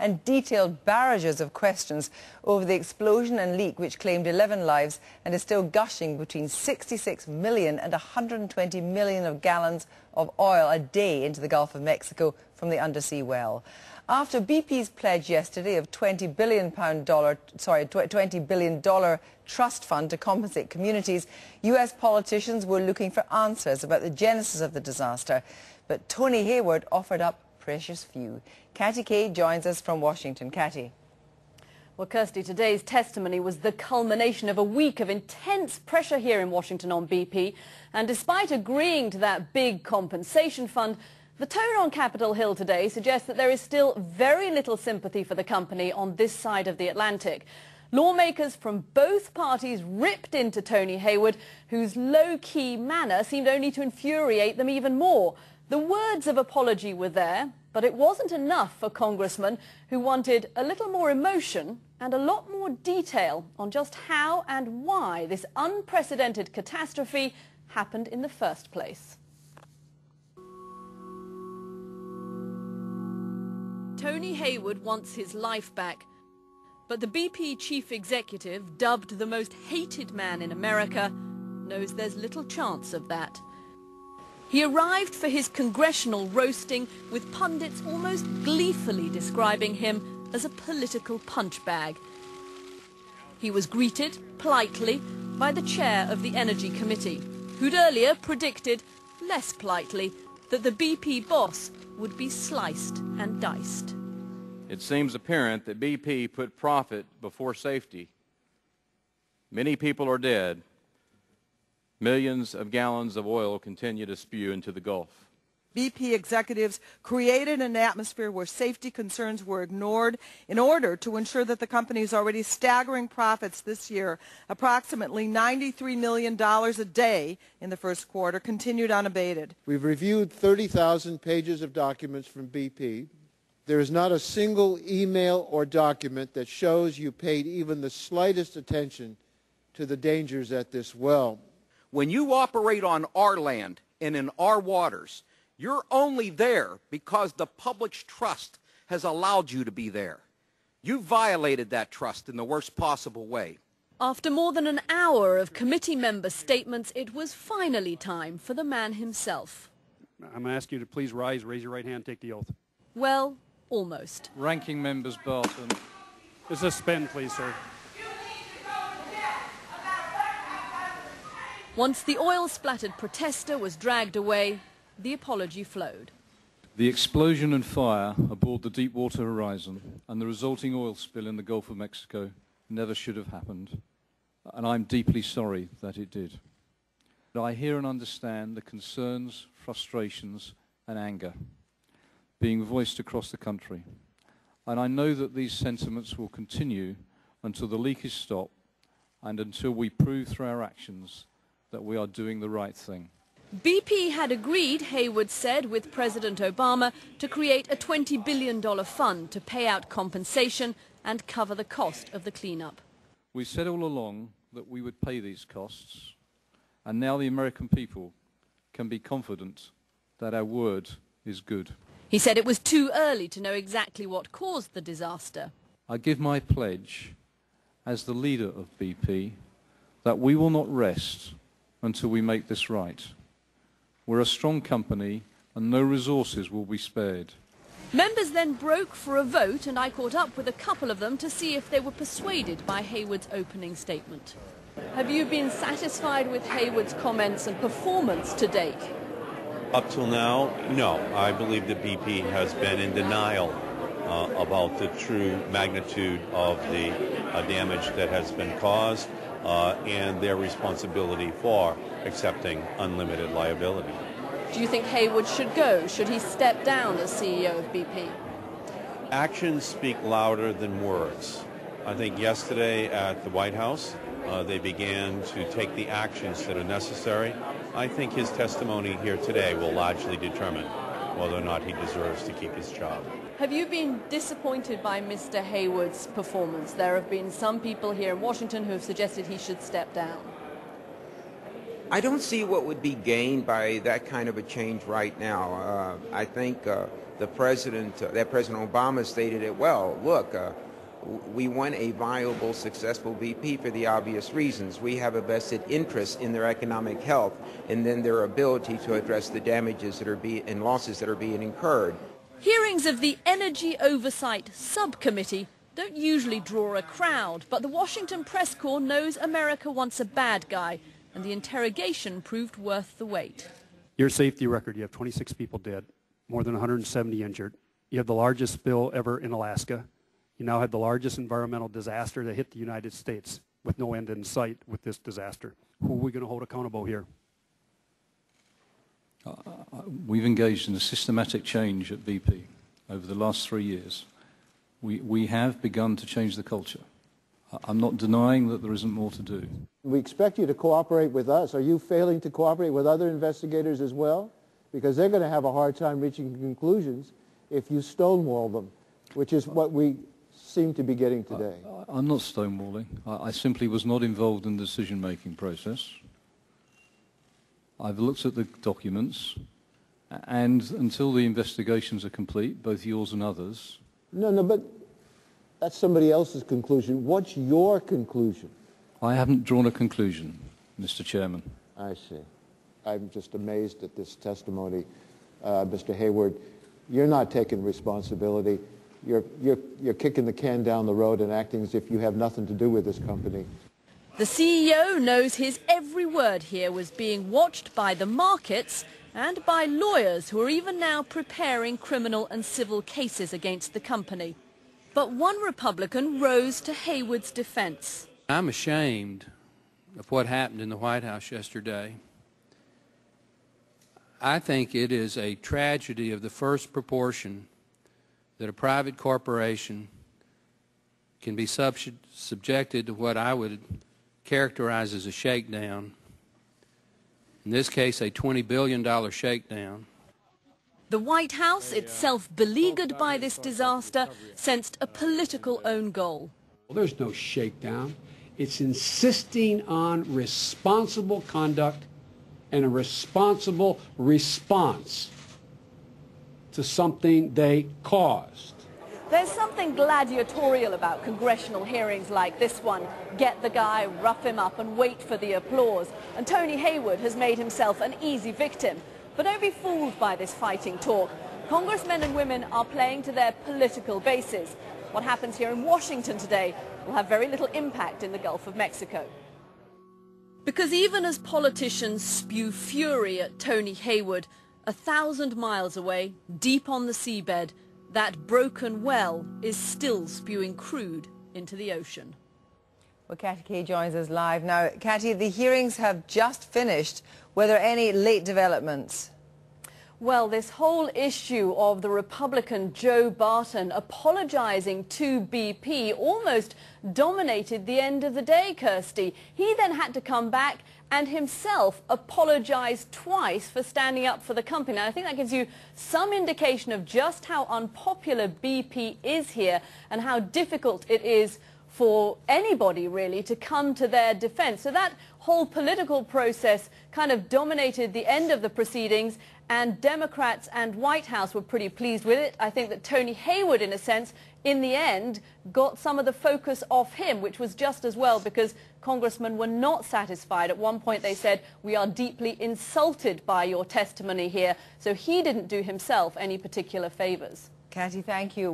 and detailed barrages of questions over the explosion and leak which claimed 11 lives and is still gushing between 66 million and 120 million of gallons of oil a day into the Gulf of Mexico from the undersea well. After BP's pledge yesterday of $20 billion trust fund to compensate communities, U.S. politicians were looking for answers about the genesis of the disaster. But Tony Hayward offered up precious few. Catty Kay joins us from Washington. Catty. Well, Kirsty, today's testimony was the culmination of a week of intense pressure here in Washington on BP. And despite agreeing to that big compensation fund, the tone on Capitol Hill today suggests that there is still very little sympathy for the company on this side of the Atlantic. Lawmakers from both parties ripped into Tony Hayward, whose low-key manner seemed only to infuriate them even more. The words of apology were there, but it wasn't enough for congressmen who wanted a little more emotion and a lot more detail on just how and why this unprecedented catastrophe happened in the first place. Tony Hayward wants his life back, but the BP chief executive, dubbed the most hated man in America, knows there's little chance of that. He arrived for his congressional roasting with pundits almost gleefully describing him as a political punch bag. He was greeted politely by the chair of the Energy Committee, who'd earlier predicted, less politely, that the BP boss would be sliced and diced. It seems apparent that BP put profit before safety. Many people are dead. Millions of gallons of oil continue to spew into the Gulf. BP executives created an atmosphere where safety concerns were ignored in order to ensure that the company's already staggering profits this year, approximately $93 million a day in the first quarter, continued unabated. We've reviewed 30,000 pages of documents from BP. There is not a single email or document that shows you paid even the slightest attention to the dangers at this well. When you operate on our land and in our waters, you're only there because the public's trust has allowed you to be there. You violated that trust in the worst possible way. After more than an hour of committee member statements, it was finally time for the man himself. I'm going to ask you to please rise, raise your right hand, take the oath. Well, almost. Ranking Members Barton. Suspend, please, sir. Once the oil-splattered protester was dragged away, the apology flowed. The explosion and fire aboard the Deepwater Horizon and the resulting oil spill in the Gulf of Mexico never should have happened, and I'm deeply sorry that it did. I hear and understand the concerns, frustrations and anger being voiced across the country, and I know that these sentiments will continue until the leak is stopped and until we prove through our actions that we are doing the right thing. BP had agreed, Hayward said, with President Obama to create a $20 billion fund to pay out compensation and cover the cost of the cleanup. We said all along that we would pay these costs, and now the American people can be confident that our word is good. He said it was too early to know exactly what caused the disaster. I give my pledge as the leader of BP that we will not rest until we make this right. We're a strong company and no resources will be spared. Members then broke for a vote, and I caught up with a couple of them to see if they were persuaded by Hayward's opening statement. Have you been satisfied with Hayward's comments and performance to date? Up till now, no. I believe that BP has been in denial about the true magnitude of the damage that has been caused and their responsibility for accepting unlimited liability. Do you think Hayward should go? Should he step down as CEO of BP? Actions speak louder than words. I think yesterday at the White House, they began to take the actions that are necessary. I think his testimony here today will largely determine whether or not he deserves to keep his job. Have you been disappointed by Mr. Hayward's performance? There have been some people here in Washington who have suggested he should step down. I don't see what would be gained by that kind of a change right now. I think that President Obama stated it well. Look, we want a viable, successful BP for the obvious reasons. We have a vested interest in their economic health and then their ability to address the damages that are and losses that are being incurred. Hearings of the Energy Oversight Subcommittee don't usually draw a crowd, but the Washington press corps knows America wants a bad guy, and the interrogation proved worth the wait. Your safety record, you have 26 people dead, more than 170 injured. You have the largest spill ever in Alaska. You now have the largest environmental disaster that hit the United States with no end in sight with this disaster. Who are we going to hold accountable here? We've engaged in a systematic change at BP over the last 3 years. We have begun to change the culture. I'm not denying that there isn't more to do. We expect you to cooperate with us. Are you failing to cooperate with other investigators as well? Because they're going to have a hard time reaching conclusions if you stonewall them, which is what we seem to be getting today. I'm not stonewalling. I simply was not involved in the decision-making process. I've looked at the documents, and until the investigations are complete, both yours and others... No, but that's somebody else's conclusion. What's your conclusion? I haven't drawn a conclusion, Mr. Chairman. I see. I'm just amazed at this testimony. Mr. Hayward, you're not taking responsibility. You're kicking the can down the road and acting as if you have nothing to do with this company. The CEO knows his every word here was being watched by the markets and by lawyers who are even now preparing criminal and civil cases against the company. But one Republican rose to Hayward's defense. I'm ashamed of what happened in the White House yesterday. I think it is a tragedy of the first proportion that a private corporation can be subjected to what I would characterize as a shakedown. In this case, a $20 billion shakedown. The White House, itself beleaguered by this disaster, sensed a political own goal. Well, there's no shakedown. It's insisting on responsible conduct and a responsible response to something they caused. There's something gladiatorial about congressional hearings like this one. Get the guy, rough him up, and wait for the applause. And Tony Hayward has made himself an easy victim. But don't be fooled by this fighting talk. Congressmen and women are playing to their political bases. What happens here in Washington today will have very little impact in the Gulf of Mexico. Because even as politicians spew fury at Tony Hayward, 1,000 miles away, deep on the seabed, that broken well is still spewing crude into the ocean. Well, Catty Kay joins us live now. Catty, the hearings have just finished. Were there any late developments? Well, this whole issue of the Republican Joe Barton apologizing to BP almost dominated the end of the day, Kirsty. He then had to come back and himself apologize twice for standing up for the company. Now, I think that gives you some indication of just how unpopular BP is here and how difficult it is for anybody, really, to come to their defense. So that whole political process kind of dominated the end of the proceedings, and Democrats and White House were pretty pleased with it. I think that Tony Hayward, in a sense, in the end, got some of the focus off him, which was just as well, because congressmen were not satisfied. At one point they said, "We are deeply insulted by your testimony here." So he didn't do himself any particular favors. Catty, thank you.